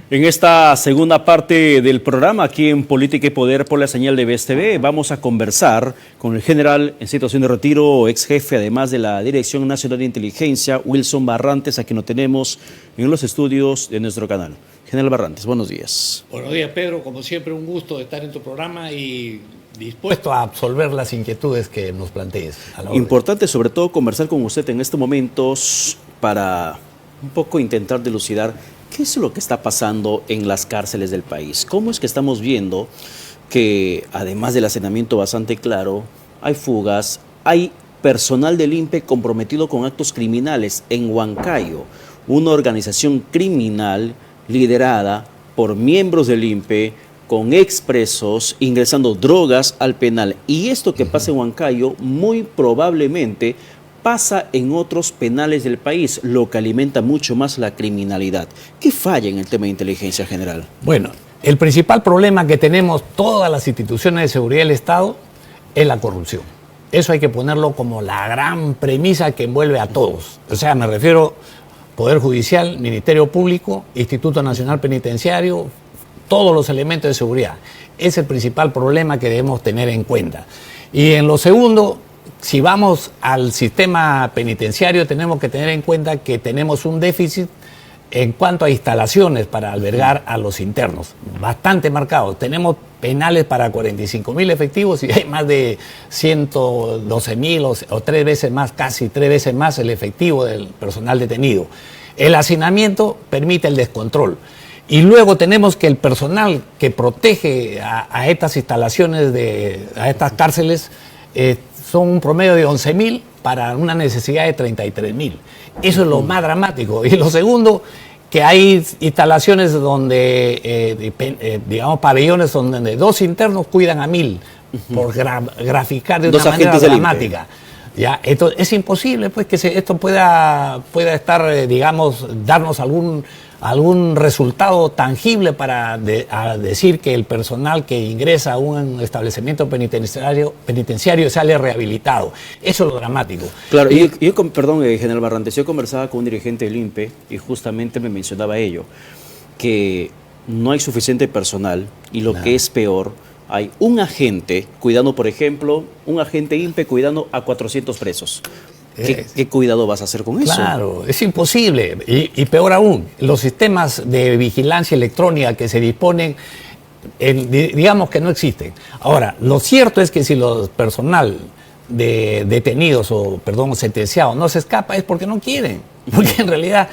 En esta segunda parte del programa, aquí en Política y Poder por la señal de BSTV, vamos a conversar con el general en situación de retiro, ex jefe además de la Dirección Nacional de Inteligencia, Wilson Barrantes, a quien lo tenemos en los estudios de nuestro canal. General Barrantes, buenos días. Buenos días, Pedro. Como siempre, un gusto de estar en tu programa y dispuesto a absolver las inquietudes que nos plantees. Importante sobre todo conversar con usted en estos momentos para un poco intentar dilucidar qué es lo que está pasando en las cárceles del país. ¿Cómo es que estamos viendo que, además del hacinamiento bastante claro, hay fugas, hay personal del INPE comprometido con actos criminales en Huancayo, una organización criminal liderada por miembros del INPE, con expresos ingresando drogas al penal? Y esto que pasa en Huancayo muy probablemente pasa en otros penales del país, lo que alimenta mucho más la criminalidad. ¿Qué falla en el tema de inteligencia general? Bueno, el principal problema que tenemos todas las instituciones de seguridad del Estado es la corrupción. Eso hay que ponerlo como la gran premisa que envuelve a todos. O sea, me refiero Poder Judicial, Ministerio Público, Instituto Nacional Penitenciario, todos los elementos de seguridad. Es el principal problema que debemos tener en cuenta. Y en lo segundo, si vamos al sistema penitenciario, tenemos que tener en cuenta que tenemos un déficit en cuanto a instalaciones para albergar a los internos, bastante marcado. Tenemos penales para 45.000 efectivos y hay más de 112.000 o 3 veces más, casi 3 veces más el efectivo del personal detenido. El hacinamiento permite el descontrol. Y luego tenemos que el personal que protege a estas instalaciones, a estas cárceles, son un promedio de 11.000 para una necesidad de 33.000. Eso es lo más dramático. Y lo segundo, que hay instalaciones donde, digamos, pabellones donde 2 internos cuidan a 1.000, por graficar de una manera dramática. Ya, esto es imposible, pues, que esto pueda estar, digamos, darnos algún resultado tangible para decir que el personal que ingresa a un establecimiento penitenciario sale rehabilitado. Eso es lo dramático. Claro, perdón, general Barrantes, yo conversaba con un dirigente del INPE y justamente me mencionaba ello, que no hay suficiente personal y lo que es peor, hay un agente cuidando, por ejemplo, un agente INPE cuidando a 400 presos. ¿Qué cuidado vas a hacer con eso? Claro, es imposible. Y peor aún, los sistemas de vigilancia electrónica que se disponen, digamos que no existen. Ahora, lo cierto es que si los personal de detenidos sentenciados no se escapa es porque no quieren. Porque en realidad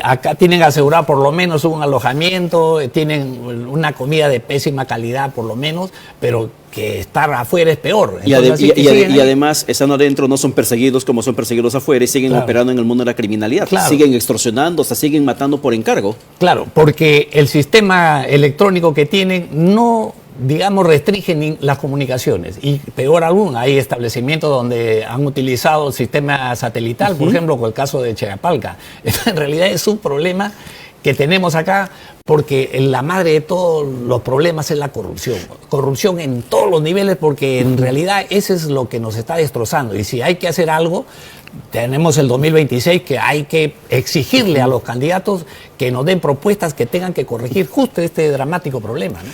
acá tienen asegurado por lo menos un alojamiento, tienen una comida de pésima calidad por lo menos, pero que estar afuera es peor. Y además, estando adentro, no son perseguidos como son perseguidos afuera y siguen operando en el mundo de la criminalidad. Siguen extorsionando, hasta siguen matando por encargo. Claro, porque el sistema electrónico que tienen no, digamos, restringen las comunicaciones. Y peor aún, hay establecimientos donde han utilizado el sistema satelital, por ejemplo, con el caso de Chayapalca. En realidad es un problema que tenemos acá porque la madre de todos los problemas es la corrupción. Corrupción en todos los niveles porque en realidad eso es lo que nos está destrozando. Y si hay que hacer algo, tenemos el 2026 que hay que exigirle a los candidatos que nos den propuestas que tengan que corregir justo este dramático problema, ¿no?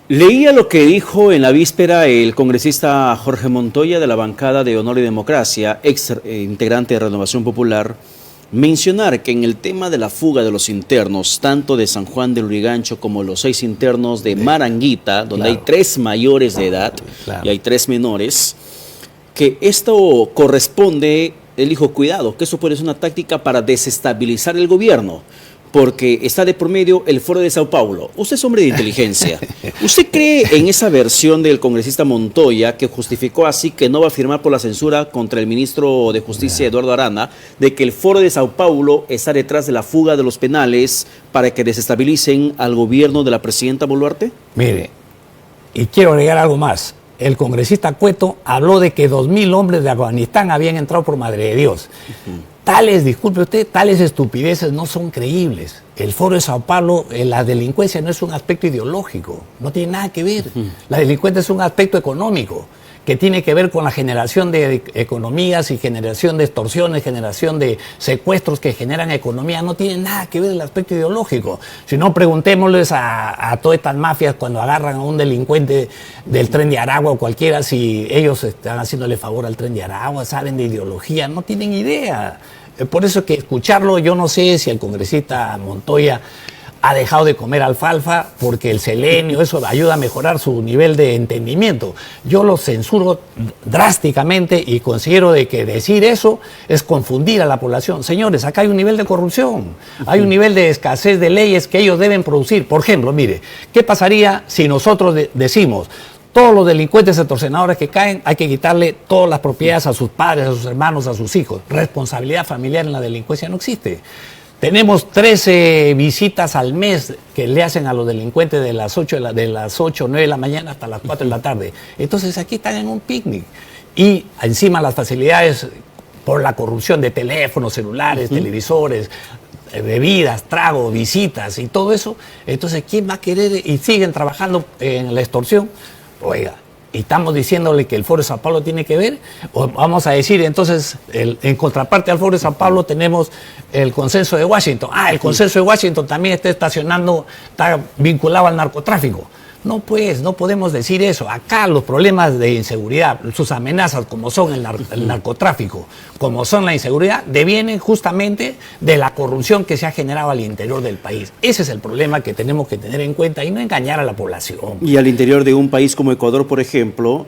Leía lo que dijo en la víspera el congresista Jorge Montoya de la bancada de Honor y Democracia, ex integrante de Renovación Popular, mencionar que en el tema de la fuga de los internos, tanto de San Juan del Lurigancho como los 6 internos de Maranguita, donde hay 3 mayores de edad y hay 3 menores, que esto corresponde, él dijo, cuidado, que eso puede ser una táctica para desestabilizar el gobierno, porque está de por medio el Foro de Sao Paulo. Usted es hombre de inteligencia. ¿Usted cree en esa versión del congresista Montoya, que justificó así que no va a firmar por la censura contra el ministro de Justicia, Eduardo Arana, de que el Foro de Sao Paulo está detrás de la fuga de los penales para que desestabilicen al gobierno de la presidenta Boluarte? Mire, y quiero agregar algo más. El congresista Cueto habló de que 2.000 hombres de Afganistán habían entrado por Madre de Dios. Disculpe usted, tales estupideces no son creíbles. El Foro de Sao Paulo, la delincuencia no es un aspecto ideológico, no tiene nada que ver. La delincuencia es un aspecto económico. que tiene que ver con la generación de economías y generación de extorsiones, generación de secuestros que generan economía, no tiene nada que ver el aspecto ideológico. Si no, preguntémosles a todas estas mafias cuando agarran a un delincuente del Tren de Aragua o cualquiera, si ellos están haciéndole favor al Tren de Aragua, saben de ideología, no tienen idea. Por eso que escucharlo, yo no sé si el congresista Montoya ha dejado de comer alfalfa porque el selenio, eso ayuda a mejorar su nivel de entendimiento. Yo lo censuro drásticamente y considero de que decir eso es confundir a la población. Señores, acá hay un nivel de corrupción, hay un nivel de escasez de leyes que ellos deben producir. Por ejemplo, mire, ¿qué pasaría si nosotros decimos todos los delincuentes extorsionadores que caen hay que quitarle todas las propiedades a sus padres, a sus hermanos, a sus hijos? Responsabilidad familiar en la delincuencia no existe. Tenemos 13 visitas al mes que le hacen a los delincuentes de las 8 o 9 de la mañana hasta las 4 de la tarde. Entonces aquí están en un picnic. Y encima las facilidades por la corrupción de teléfonos, celulares, televisores, bebidas, trago, visitas y todo eso. Entonces, ¿quién va a querer? Y siguen trabajando en la extorsión. Oiga, y estamos diciéndole que el Foro de Sao Paulo tiene que ver, o vamos a decir entonces, en contraparte al Foro de Sao Paulo tenemos el consenso de Washington. El consenso de Washington también está vinculado al narcotráfico. No, pues, no podemos decir eso. Acá los problemas de inseguridad, sus amenazas como son el narcotráfico, como son la inseguridad, devienen justamente de la corrupción que se ha generado al interior del país. Ese es el problema que tenemos que tener en cuenta y no engañar a la población. Y al interior de un país como Ecuador, por ejemplo,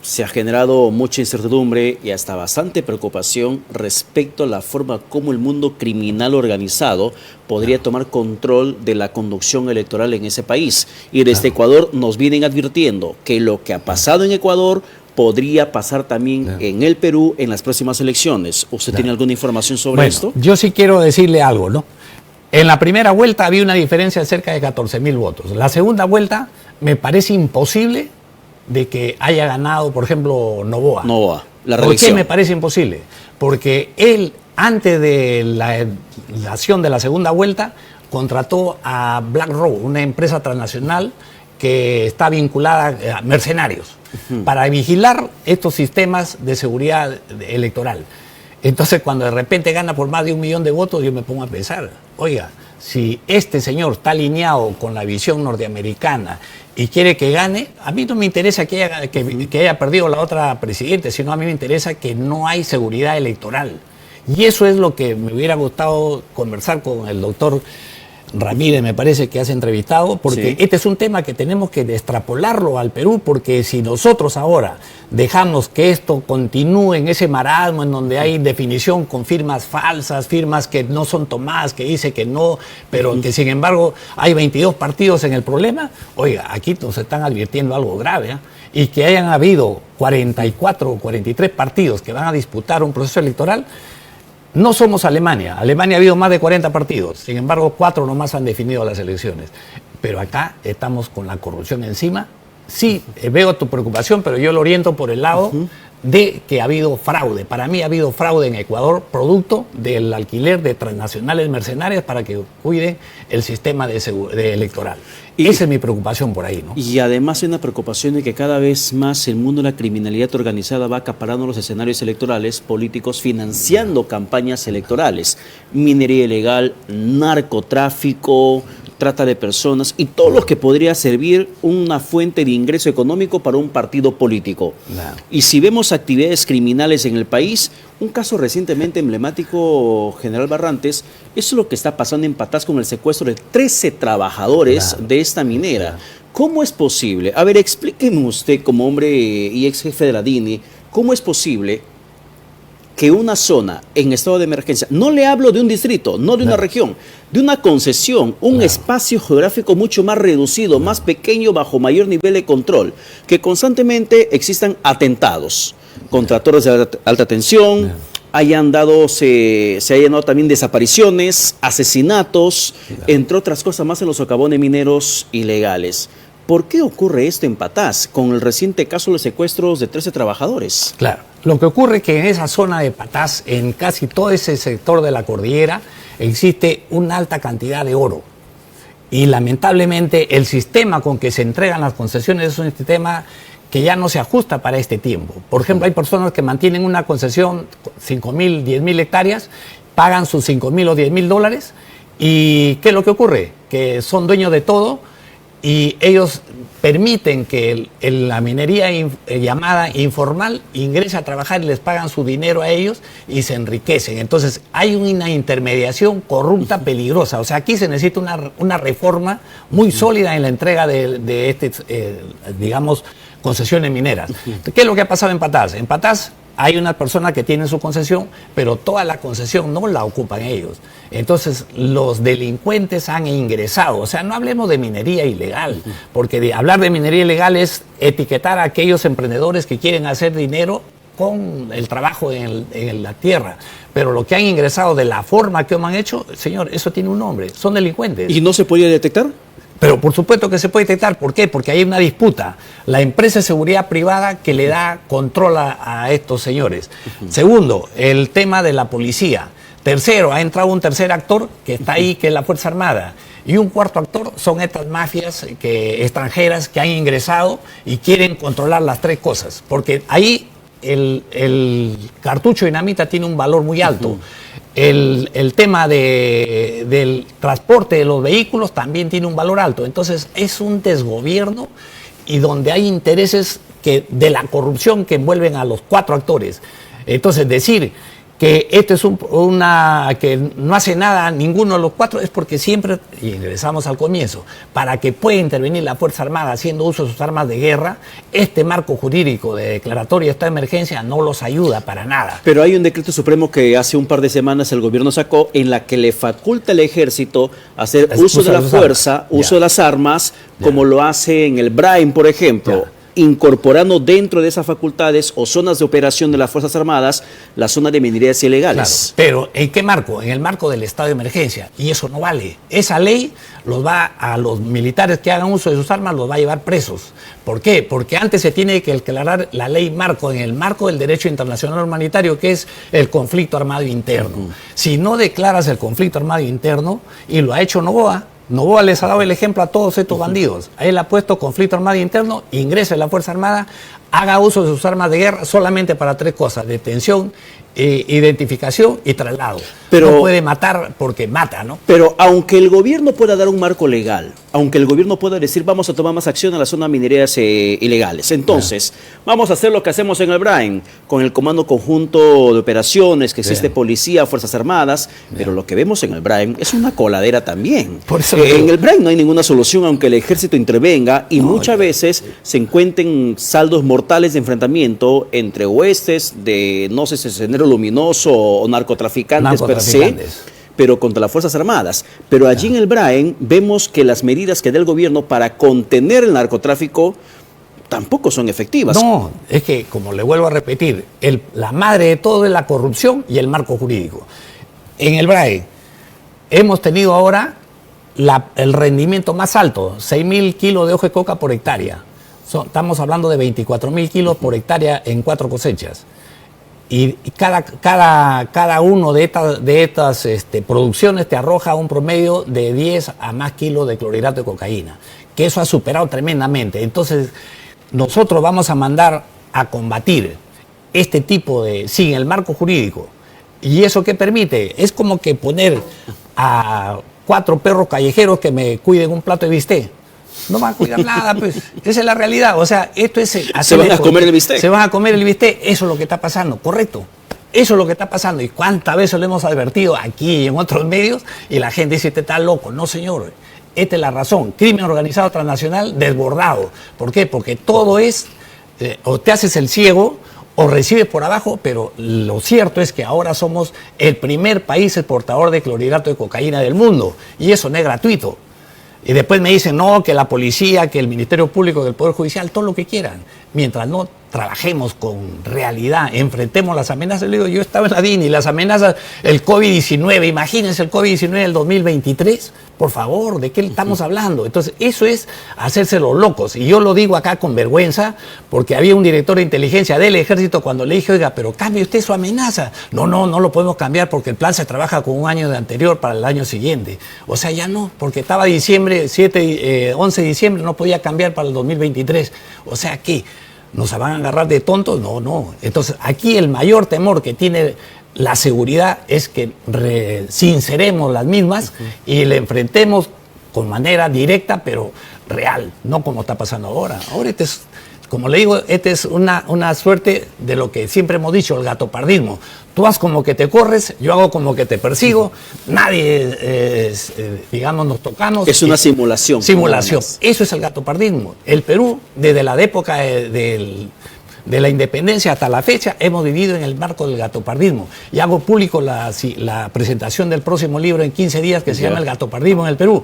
se ha generado mucha incertidumbre y hasta bastante preocupación respecto a la forma como el mundo criminal organizado podría tomar control de la conducción electoral en ese país. Y desde Ecuador nos vienen advirtiendo que lo que ha pasado en Ecuador podría pasar también en el Perú en las próximas elecciones. ¿Usted tiene alguna información sobre esto? Yo sí quiero decirle algo, ¿no? En la primera vuelta había una diferencia de cerca de 14.000 votos. La segunda vuelta me parece imposible de que haya ganado, por ejemplo, Noboa, la reelección. ¿Por qué me parece imposible? Porque él, antes de la acción de la segunda vuelta, contrató a BlackRock, una empresa transnacional que está vinculada a mercenarios, para vigilar estos sistemas de seguridad electoral. Entonces, cuando de repente gana por más de 1 millón de votos, yo me pongo a pensar, oiga, si este señor está alineado con la visión norteamericana y quiere que gane, a mí no me interesa que haya perdido la otra presidente, sino a mí me interesa que no hay seguridad electoral. Y eso es lo que me hubiera gustado conversar con el doctor Ramírez, me parece que has entrevistado, porque este es un tema que tenemos que extrapolarlo al Perú, porque si nosotros ahora dejamos que esto continúe en ese marasmo en donde hay definición con firmas falsas, firmas que no son tomadas, que dice que no, pero que sin embargo hay 22 partidos en el problema, oiga, aquí nos están advirtiendo algo grave, ¿eh? Y que hayan habido 44 o 43 partidos que van a disputar un proceso electoral. No somos Alemania. Alemania ha habido más de 40 partidos. Sin embargo, 4 nomás han definido las elecciones. Pero acá estamos con la corrupción encima. Sí, veo tu preocupación, pero yo lo oriento por el lado de que ha habido fraude. Para mí ha habido fraude en Ecuador, producto del alquiler de transnacionales mercenarias para que cuiden el sistema electoral. Y esa es mi preocupación por ahí, ¿no? Y además hay una preocupación de que cada vez más el mundo de la criminalidad organizada va acaparando los escenarios electorales políticos, financiando campañas electorales, minería ilegal, narcotráfico, trata de personas y todo lo que podría servir una fuente de ingreso económico para un partido político. Y si vemos actividades criminales en el país, un caso recientemente emblemático, General Barrantes, eso es lo que está pasando en Patás con el secuestro de 13 trabajadores de esta minera. ¿Cómo es posible? A ver, explíqueme usted como hombre y ex jefe de la DINI, ¿cómo es posible que una zona en estado de emergencia, no le hablo de un distrito, no de una región, de una concesión, un espacio geográfico mucho más reducido, más pequeño, bajo mayor nivel de control, que constantemente existan atentados contra torres de alta tensión, se hayan dado también desapariciones, asesinatos, entre otras cosas más en los socavones mineros ilegales? ¿Por qué ocurre esto en Patás con el reciente caso de los secuestros de 13 trabajadores? Claro, lo que ocurre es que en esa zona de Patás, en casi todo ese sector de la cordillera, existe una alta cantidad de oro. Y lamentablemente el sistema con que se entregan las concesiones es un sistema que ya no se ajusta para este tiempo. Por ejemplo, hay personas que mantienen una concesión 5.000, 10.000 hectáreas, pagan sus 5.000 o 10.000 dólares, y ¿qué es lo que ocurre? Que son dueños de todo y ellos permiten que la minería llamada informal ingrese a trabajar y les pagan su dinero a ellos y se enriquecen. Entonces hay una intermediación corrupta peligrosa. O sea, aquí se necesita una reforma muy sólida en la entrega de digamos, concesiones mineras. ¿Qué es lo que ha pasado en Patás? En Patás hay una persona que tiene su concesión, pero toda la concesión no la ocupan ellos. Entonces, los delincuentes han ingresado. O sea, no hablemos de minería ilegal, porque hablar de minería ilegal es etiquetar a aquellos emprendedores que quieren hacer dinero con el trabajo en la tierra. Pero lo que han ingresado de la forma que han hecho, señor, eso tiene un nombre, son delincuentes. ¿Y no se podía detectar? Pero por supuesto que se puede detectar. ¿Por qué? Porque hay una disputa. La empresa de seguridad privada que le da control a estos señores. Segundo, el tema de la policía. Tercero, ha entrado un tercer actor que está ahí, que es la Fuerza Armada. Y un cuarto actor son estas mafias extranjeras que han ingresado y quieren controlar las tres cosas. Porque ahí el cartucho de dinamita tiene un valor muy alto. El tema del transporte de los vehículos también tiene un valor alto. Entonces es un desgobierno y donde hay intereses de la corrupción que envuelven a los cuatro actores. Entonces decir que esto es que no hace nada ninguno de los cuatro es porque siempre, y regresamos al comienzo, para que pueda intervenir la Fuerza Armada haciendo uso de sus armas de guerra, este marco jurídico de declaratoria de estado de emergencia no los ayuda para nada. Pero hay un decreto supremo que hace un par de semanas el gobierno sacó en la que le faculta al ejército hacer uso de la fuerza, uso de las armas, como lo hace en el Brain, por ejemplo. Incorporando dentro de esas facultades o zonas de operación de las Fuerzas Armadas la zona de minerías ilegales. Claro, pero ¿en qué marco? En el marco del estado de emergencia. Y eso no vale. Esa ley a los militares que hagan uso de sus armas los va a llevar presos. ¿Por qué? Porque antes se tiene que declarar la ley marco en el marco del derecho internacional humanitario, que es el conflicto armado interno. Si no declaras el conflicto armado interno, y lo ha hecho Noboa les ha dado el ejemplo a todos estos bandidos. A él ha puesto conflicto armado interno, ingrese a la Fuerza Armada, haga uso de sus armas de guerra solamente para tres cosas: detención, identificación y traslado. Pero no puede matar porque mata, ¿no? Pero aunque el gobierno pueda dar un marco legal, aunque el gobierno pueda decir vamos a tomar más acción en la zona de minerías ilegales, entonces vamos a hacer lo que hacemos en el Brain, con el Comando Conjunto de Operaciones, que existe policía, Fuerzas Armadas, pero lo que vemos en el Brain es una coladera también. Por eso en el Brain no hay ninguna solución, aunque el ejército intervenga, y muchas veces se encuentren saldos mortales de enfrentamiento entre huestes de, no sé si es Sendero Luminoso o narcotraficantes per se, pero contra las Fuerzas Armadas. Pero allí en el Brain vemos que las medidas que da el gobierno para contener el narcotráfico tampoco son efectivas. No, es que, como le vuelvo a repetir, la madre de todo es la corrupción y el marco jurídico. En el Brain hemos tenido ahora el rendimiento más alto, 6.000 kilos de hoja de coca por hectárea. Estamos hablando de 24.000 kilos por hectárea en 4 cosechas. Y cada uno de estas producciones te arroja un promedio de 10 a más kilos de clorhidrato de cocaína, que eso ha superado tremendamente. Entonces, nosotros vamos a mandar a combatir este tipo sin el marco jurídico. ¿Y eso qué permite? Es como que poner a 4 perros callejeros que me cuiden un plato de bistec. No van a cuidar nada, pues. Esa es la realidad. O sea, esto es... Se van a comer el bistec. Se van a comer el bistec. Eso es lo que está pasando, correcto. Eso es lo que está pasando. Y cuántas veces lo hemos advertido aquí y en otros medios, y la gente dice, este está loco. No, señor. Esta es la razón. Crimen organizado transnacional desbordado. ¿Por qué? Porque todo es... o te haces el ciego o recibes por abajo, pero lo cierto es que ahora somos el primer país exportador de clorhidrato de cocaína del mundo. Y eso no es gratuito. Y después me dicen, no, que la policía, que el Ministerio Público, que el Poder Judicial, todo lo que quieran. Mientras no trabajemos con realidad, enfrentemos las amenazas. Le digo, yo estaba en la DIN y las amenazas, el COVID-19, imagínense el COVID-19 del 2023, por favor, ¿de qué estamos hablando? Entonces, eso es hacerse los locos. Y yo lo digo acá con vergüenza, porque había un director de inteligencia del ejército cuando le dije, oiga, pero cambie usted su amenaza. No lo podemos cambiar porque el plan se trabaja con un año de anterior para el año siguiente. O sea, ya no, porque estaba diciembre, 11 de diciembre, no podía cambiar para el 2023. O sea, ¿qué? ¿Nos van a agarrar de tontos? No, no. Entonces, aquí el mayor temor que tiene la seguridad es que sinceremos las mismas y le enfrentemos con manera directa, pero real, no como está pasando ahora. Ahora como le digo, es una suerte de lo que siempre hemos dicho, el gatopardismo. Tú haces como que te corres, yo hago como que te persigo, nadie, digamos, nos tocamos. Es una simulación. Simulación. Eso es el gatopardismo. El Perú, desde la época de la independencia hasta la fecha, hemos vivido en el marco del gatopardismo. Y hago público la presentación del próximo libro en 15 días que se llama El gatopardismo en el Perú.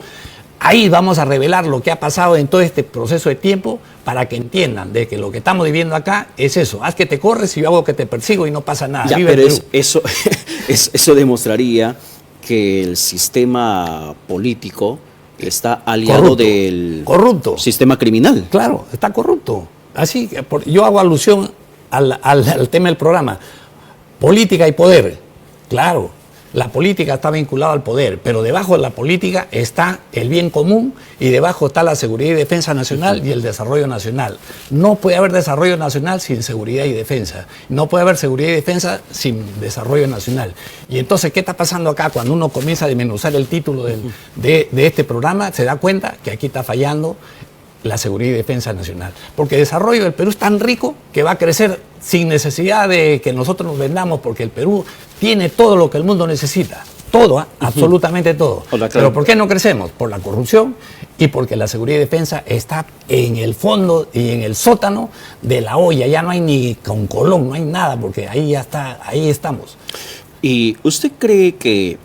Ahí vamos a revelar lo que ha pasado en todo este proceso de tiempo para que entiendan de que lo que estamos viviendo acá es eso. Haz que te corres y yo hago que te persigo y no pasa nada. Ya, pero eso demostraría que el sistema político está aliado del corrupto sistema criminal. Claro, está corrupto. Así que yo hago alusión al tema del programa. Política y poder. Claro. La política está vinculada al poder, pero debajo de la política está el bien común y debajo está la seguridad y defensa nacional y el desarrollo nacional. No puede haber desarrollo nacional sin seguridad y defensa. No puede haber seguridad y defensa sin desarrollo nacional. Y entonces, ¿qué está pasando acá? Cuando uno comienza a desmenuzar el título de este programa, se da cuenta que aquí está fallando la seguridad y defensa nacional. Porque el desarrollo del Perú es tan rico que va a crecer sin necesidad de que nosotros nos vendamos, porque el Perú tiene todo lo que el mundo necesita. Todo, absolutamente todo. Hola, claro. Pero ¿por qué no crecemos? Por la corrupción y porque la seguridad y defensa está en el fondo y en el sótano de la olla. Ya no hay ni con Colón, no hay nada, porque ahí ya está, ahí estamos. ¿Y usted cree que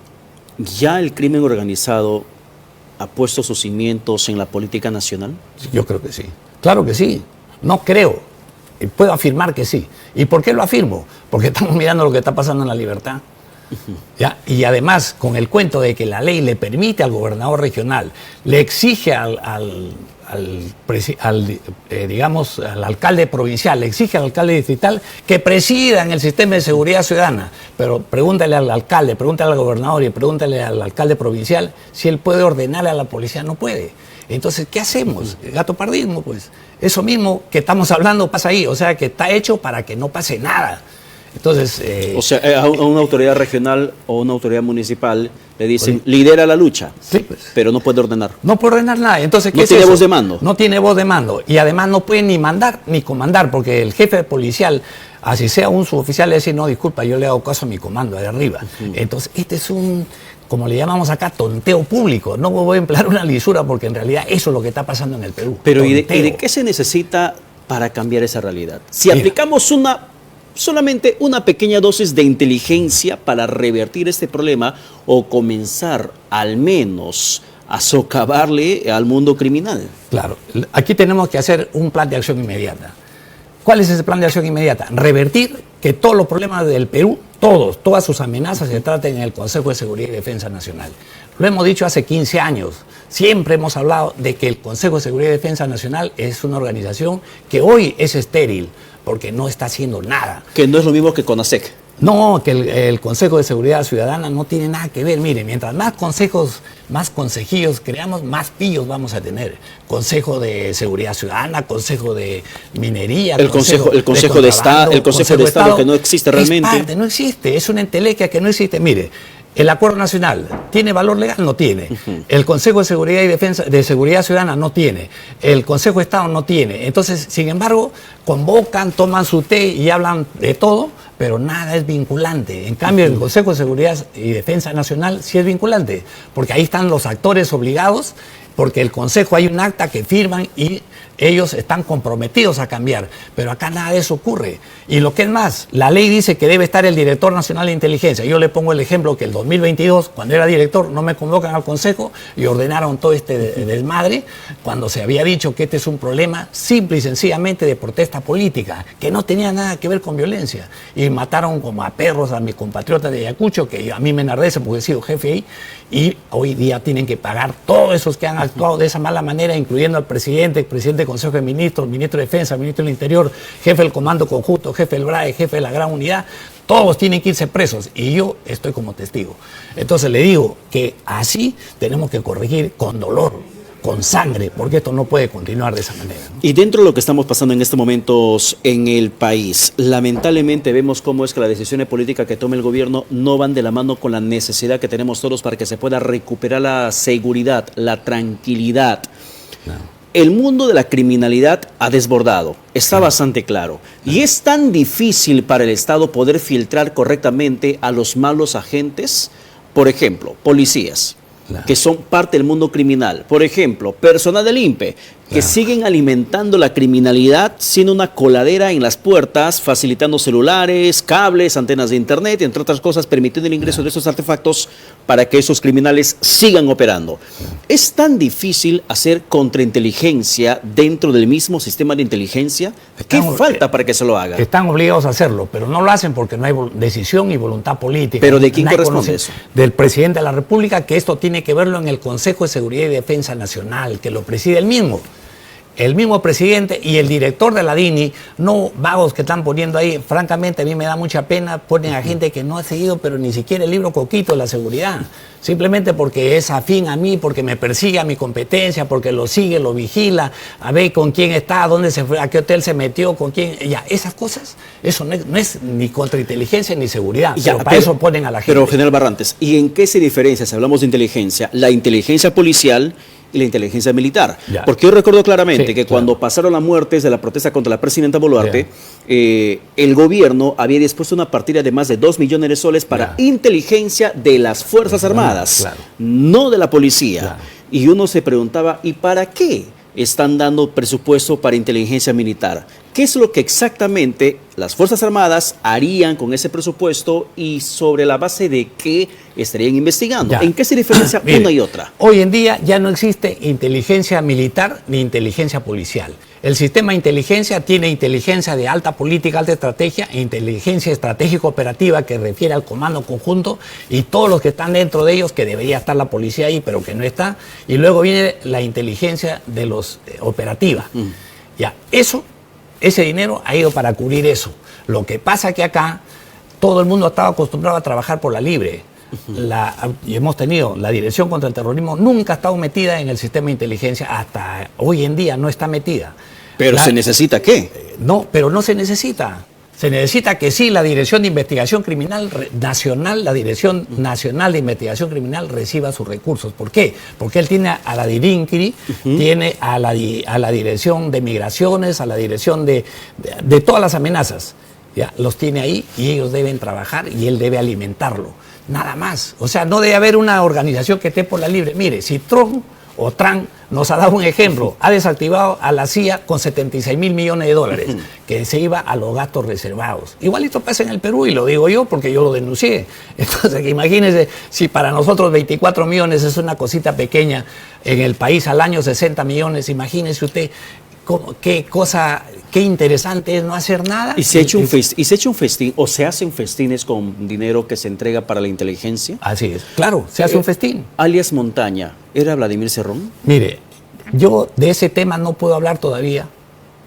ya el crimen organizado ha puesto sus cimientos en la política nacional? Yo creo que sí. Claro que sí. No creo. Puedo afirmar que sí. ¿Y por qué lo afirmo? Porque estamos mirando lo que está pasando en La Libertad. ¿Ya? Y además, con el cuento de que la ley le permite al gobernador regional, le exige al alcalde provincial, le exige al alcalde distrital que presidan el sistema de seguridad ciudadana. Pero pregúntale al alcalde, pregúntale al gobernador y pregúntale al alcalde provincial si él puede ordenarle a la policía. No puede. Entonces, ¿qué hacemos? Gatopardismo, pues. Eso mismo que estamos hablando pasa ahí. O sea, que está hecho para que no pase nada. Entonces, o sea, a una autoridad regional o una autoridad municipal le dicen, lidera la lucha, sí, pues, pero no puede ordenar. No puede ordenar nada. Entonces, ¿qué no es tiene eso? Voz de mando. No tiene voz de mando. Y además no puede ni mandar ni comandar, porque el jefe policial, así sea un suboficial, le dice, no, disculpa, yo le hago caso a mi comando de arriba. Entonces, este es un, como le llamamos acá, tonteo público. No voy a emplear una lisura, porque en realidad eso es lo que está pasando en el Perú. Pero ¿y de qué se necesita para cambiar esa realidad? Si aplicamos solamente una pequeña dosis de inteligencia para revertir este problema o comenzar al menos a socavarle al mundo criminal. Claro, aquí tenemos que hacer un plan de acción inmediata. ¿Cuál es ese plan de acción inmediata? Revertir que todos los problemas del Perú, todas sus amenazas se traten en el Consejo de Seguridad y Defensa Nacional. Lo hemos dicho hace 15 años. Siempre hemos hablado de que el Consejo de Seguridad y Defensa Nacional es una organización que hoy es estéril, porque no está haciendo nada. Que no es lo mismo que CONASEC. No, que el Consejo de Seguridad Ciudadana no tiene nada que ver. Mire, mientras más consejos, más consejillos creamos, más pillos vamos a tener. Consejo de Seguridad Ciudadana, Consejo de Minería, el Consejo de Estado, el Consejo de Estado que no existe realmente. No existe, es una entelequia que no existe. Mire, el Acuerdo Nacional, ¿tiene valor legal? No tiene. El Consejo de Seguridad y Defensa de Seguridad Ciudadana no tiene. El Consejo de Estado no tiene. Entonces, sin embargo, convocan, toman su té y hablan de todo, pero nada es vinculante. En cambio, el Consejo de Seguridad y Defensa Nacional sí es vinculante, porque ahí están los actores obligados, porque el Consejo hay un acta que firman y ellos están comprometidos a cambiar, pero acá nada de eso ocurre. Y lo que es más, la ley dice que debe estar el Director Nacional de Inteligencia. Yo le pongo el ejemplo que el 2022, cuando era director, no me convocan al Consejo y ordenaron todo este desmadre, cuando se había dicho que este es un problema simple y sencillamente de protesta política, que no tenía nada que ver con violencia. Y mataron como a perros a mis compatriotas de Ayacucho, que a mí me enardece porque he sido jefe ahí, y hoy día tienen que pagar todos esos que han actuado de esa mala manera, incluyendo al presidente, el presidente del Consejo de Ministros, ministro de Defensa, ministro del Interior, jefe del Comando Conjunto, jefe del BRAE, jefe de la Gran Unidad. Todos tienen que irse presos y yo estoy como testigo. Entonces le digo que así tenemos que corregir con dolor, con sangre, porque esto no puede continuar de esa manera, ¿no? Y dentro de lo que estamos pasando en estos momentos en el país, lamentablemente vemos cómo es que las decisiones políticas que toma el gobierno no van de la mano con la necesidad que tenemos todos para que se pueda recuperar la seguridad, la tranquilidad. No. El mundo de la criminalidad ha desbordado, está bastante claro. Y es tan difícil para el Estado poder filtrar correctamente a los malos agentes, por ejemplo, policías, que son parte del mundo criminal. Por ejemplo, personal del INPE, que siguen alimentando la criminalidad sin una coladera en las puertas, facilitando celulares, cables, antenas de internet, entre otras cosas, permitiendo el ingreso de esos artefactos para que esos criminales sigan operando. ¿Es tan difícil hacer contrainteligencia dentro del mismo sistema de inteligencia? ¿Qué falta para que se lo haga? Están obligados a hacerlo, pero no lo hacen porque no hay decisión y voluntad política. ¿Pero de quién no corresponde eso? Del presidente de la República, que esto tiene que verlo en el Consejo de Seguridad y Defensa Nacional, que lo preside él mismo. El mismo presidente y el director de la DINI, no vagos que están poniendo ahí. Francamente, a mí me da mucha pena, ponen a gente que no ha seguido, pero ni siquiera el libro Coquito de la seguridad. Simplemente porque es afín a mí, porque me persigue a mi competencia, porque lo sigue, lo vigila, a ver con quién está, a dónde se fue, a qué hotel se metió, con quién. Ya, esas cosas, eso no es ni contrainteligencia ni seguridad. Ya, pero para eso ponen a la gente. Pero, general Barrantes, ¿y en qué se diferencia, si hablamos de inteligencia, la inteligencia policial y la inteligencia militar? Ya. Porque yo recuerdo claramente que claro, cuando pasaron las muertes de la protesta contra la presidenta Boluarte, el gobierno había dispuesto una partida de más de 2 millones de soles para inteligencia de las Fuerzas Armadas, no de la policía. Claro. Y uno se preguntaba, ¿y para qué están dando presupuesto para inteligencia militar? ¿Qué es lo que exactamente las Fuerzas Armadas harían con ese presupuesto y sobre la base de qué estarían investigando? Ya. ¿En qué se diferencia Mire, una y otra? Hoy en día ya no existe inteligencia militar ni inteligencia policial. El sistema de inteligencia tiene inteligencia de alta política, alta estrategia, e inteligencia estratégica operativa que refiere al comando conjunto y todos los que están dentro de ellos, que debería estar la policía ahí, pero que no está. Y luego viene la inteligencia de los operativa. Ya, ese dinero ha ido para cubrir eso. Lo que pasa que acá todo el mundo estaba acostumbrado a trabajar por la libre. Y hemos tenido la Dirección contra el Terrorismo, nunca ha estado metida en el sistema de inteligencia, hasta hoy en día no está metida. ¿Pero se necesita qué? No, pero no se necesita. Se necesita que sí, la Dirección de Investigación Criminal Nacional, la Dirección Nacional de Investigación Criminal reciba sus recursos. ¿Por qué? Porque él tiene a la DIRINCRI, tiene a la Dirección de Migraciones, a la Dirección de todas las amenazas. Ya, los tiene ahí y ellos deben trabajar y él debe alimentarlo. Nada más. O sea, no debe haber una organización que esté por la libre. Mire, si Trump o Trump nos ha dado un ejemplo, ha desactivado a la CIA con 76 mil millones de dólares, que se iba a los gastos reservados. Igualito pasa en el Perú, y lo digo yo porque yo lo denuncié. Entonces, que imagínense, si para nosotros 24 millones es una cosita pequeña, en el país al año 60 millones, imagínese usted qué interesante es no hacer nada. ¿Y se ha hecho un festín o se hacen festines con dinero que se entrega para la inteligencia? Así es, claro, se hace un festín. Alias Montaña, ¿era Vladimir Cerrón? Mire, yo de ese tema no puedo hablar todavía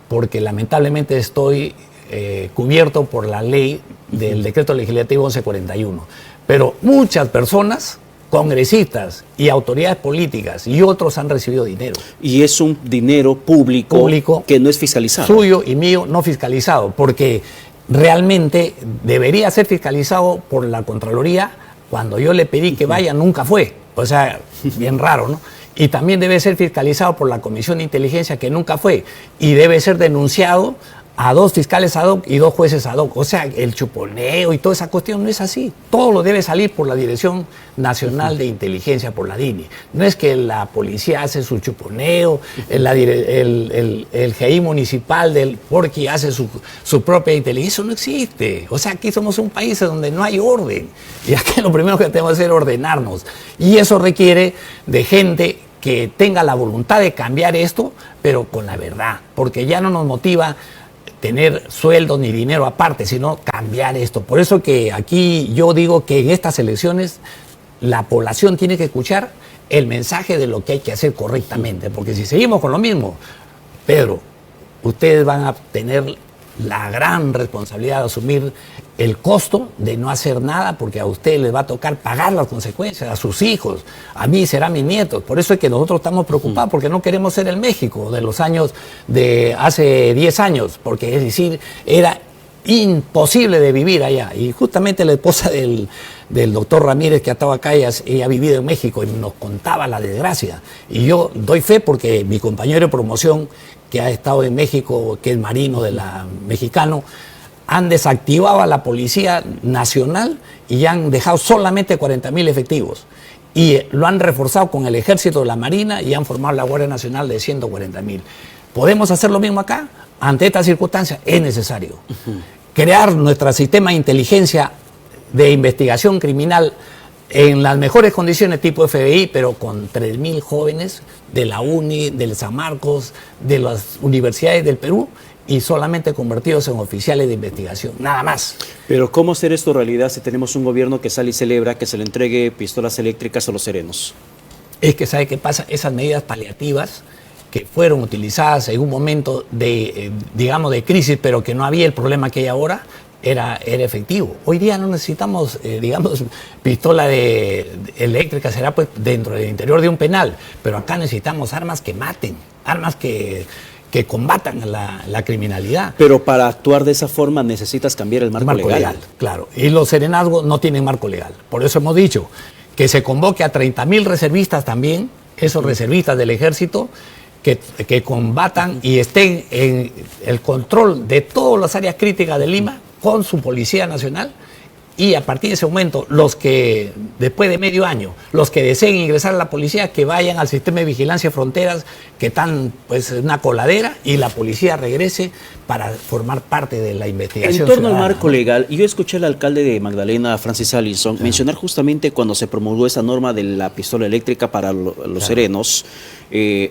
porque lamentablemente estoy cubierto por la ley del decreto legislativo 1141. Pero muchas personas, congresistas y autoridades políticas y otros han recibido dinero. Y es un dinero público que no es fiscalizado. Suyo y mío, no fiscalizado, porque realmente debería ser fiscalizado por la Contraloría. Cuando yo le pedí que vaya, nunca fue. O sea, bien raro, ¿no? Y también debe ser fiscalizado por la Comisión de Inteligencia, que nunca fue. Y debe ser denunciado a 2 fiscales ad hoc y 2 jueces ad hoc. O sea, el chuponeo y toda esa cuestión no es así. Todo lo debe salir por la Dirección Nacional de Inteligencia, por la DINI. No es que la policía hace su chuponeo, el GI municipal del Porqui hace su propia inteligencia. Eso no existe. O sea, aquí somos un país donde no hay orden. Y aquí lo primero que tenemos que hacer es ordenarnos. Y eso requiere de gente que tenga la voluntad de cambiar esto, pero con la verdad. Porque ya no nos motiva tener sueldo ni dinero aparte, sino cambiar esto. Por eso que aquí yo digo que en estas elecciones la población tiene que escuchar el mensaje de lo que hay que hacer correctamente, porque si seguimos con lo mismo, Pedro, ustedes van a tener la gran responsabilidad de asumir el costo de no hacer nada, porque a usted les va a tocar pagar las consecuencias, a sus hijos, a mí serán mis nietos. Por eso es que nosotros estamos preocupados, porque no queremos ser el México de los años de hace 10 años, porque es decir, era imposible de vivir allá. Y justamente la esposa del doctor Ramírez, que ha estado acá, ella ha vivido en México y nos contaba la desgracia. Y yo doy fe porque mi compañero de promoción, que ha estado en México, que es marino de la mexicano, han desactivado a la Policía Nacional y han dejado solamente 40,000 efectivos. Y lo han reforzado con el Ejército de la Marina y han formado la Guardia Nacional de 140,000. ¿Podemos hacer lo mismo acá? Ante estas circunstancias es necesario crear nuestro sistema de inteligencia de investigación criminal en las mejores condiciones tipo FBI, pero con 3,000 jóvenes de la UNI, del San Marcos, de las universidades del Perú, y solamente convertidos en oficiales de investigación, nada más. Pero ¿cómo hacer esto realidad si tenemos un gobierno que sale y celebra que se le entregue pistolas eléctricas a los serenos? Es que ¿sabe qué pasa? Esas medidas paliativas que fueron utilizadas en un momento de, digamos, de crisis, pero que no había el problema que hay ahora, era efectivo. Hoy día no necesitamos, digamos, pistola eléctrica, será pues dentro del interior de un penal, pero acá necesitamos armas que maten, armas que combatan la criminalidad. Pero para actuar de esa forma necesitas cambiar el marco legal. Claro, y los serenazgos no tienen marco legal. Por eso hemos dicho que se convoque a 30,000 reservistas también, esos reservistas del ejército, que combatan y estén en el control de todas las áreas críticas de Lima con su Policía Nacional, y a partir de ese momento, los que, después de medio año, los que deseen ingresar a la policía, que vayan al sistema de vigilancia de fronteras, que están pues en una coladera, y la policía regrese para formar parte de la investigación. En torno al marco legal, yo escuché al alcalde de Magdalena, Francis Allison, mencionar justamente cuando se promulgó esa norma de la pistola eléctrica para los serenos.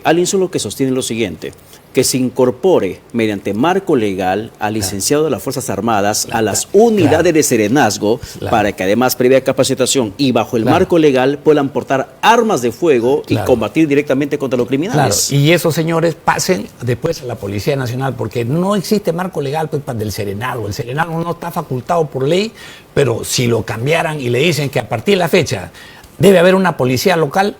Allison lo que sostiene es lo siguiente: que se incorpore mediante marco legal al licenciado de las Fuerzas Armadas a las unidades de serenazgo, para que además, previa capacitación y bajo el marco legal, puedan portar armas de fuego y combatir directamente contra los criminales. Y esos señores pasen después a la Policía Nacional, porque no existe marco legal pues, del serenazgo. El serenazgo no está facultado por ley, pero si lo cambiaran y le dicen que a partir de la fecha debe haber una policía local,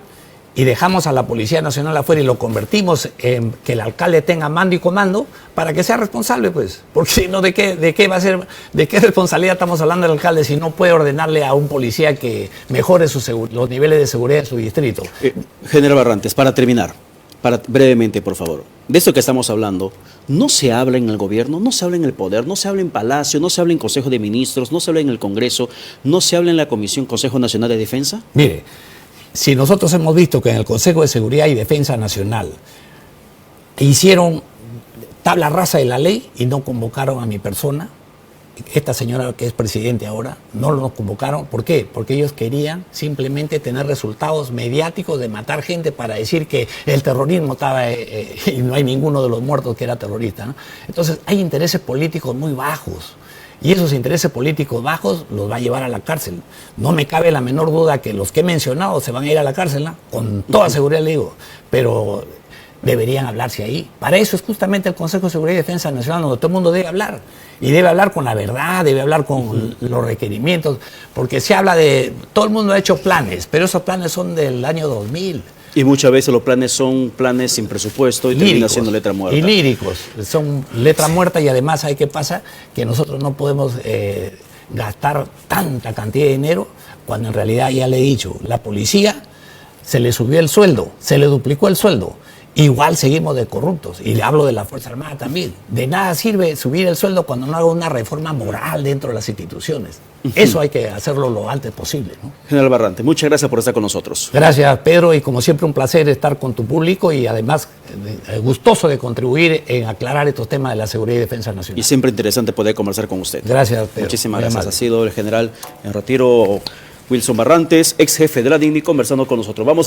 y dejamos a la Policía Nacional afuera y lo convertimos en que el alcalde tenga mando y comando para que sea responsable, pues. Porque si no, ¿de qué va a ser, de qué responsabilidad estamos hablando del alcalde si no puede ordenarle a un policía que mejore los niveles de seguridad de su distrito? General Barrantes, para terminar, brevemente, por favor, de esto que estamos hablando, no se habla en el gobierno, no se habla en el poder, no se habla en Palacio, no se habla en Consejo de Ministros, no se habla en el Congreso, no se habla en la Comisión Consejo Nacional de Defensa. Mire, si nosotros hemos visto que en el Consejo de Seguridad y Defensa Nacional hicieron tabla rasa de la ley y no convocaron a mi persona, esta señora que es presidente ahora, no nos convocaron. ¿Por qué? Porque ellos querían simplemente tener resultados mediáticos de matar gente para decir que el terrorismo estaba y no hay ninguno de los muertos que era terrorista, ¿no? Entonces hay intereses políticos muy bajos. Y esos intereses políticos bajos los va a llevar a la cárcel. No me cabe la menor duda que los que he mencionado se van a ir a la cárcel, ¿no? Con toda seguridad le digo, pero deberían hablarse ahí. Para eso es justamente el Consejo de Seguridad y Defensa Nacional, donde todo el mundo debe hablar. Y debe hablar con la verdad, debe hablar con los requerimientos, porque se habla de... Todo el mundo ha hecho planes, pero esos planes son del año 2000. Y muchas veces los planes son planes sin presupuesto y termina siendo letra muerta. Y líricos, son letra muerta, y además, ¿sabe qué pasa? Que nosotros no podemos gastar tanta cantidad de dinero cuando en realidad, ya le he dicho, la policía se le subió el sueldo, se le duplicó el sueldo. Igual seguimos de corruptos, y le hablo de la Fuerza Armada también. De nada sirve subir el sueldo cuando no haga una reforma moral dentro de las instituciones. Eso hay que hacerlo lo antes posible, ¿no? General Barrantes, muchas gracias por estar con nosotros. Gracias, Pedro, y como siempre un placer estar con tu público, y además gustoso de contribuir en aclarar estos temas de la seguridad y defensa nacional. Y siempre interesante poder conversar con usted. Gracias, Pedro. Muchísimas gracias. Ha sido el general en retiro Wilson Barrantes, ex jefe de la DINI, conversando con nosotros. Vamos a la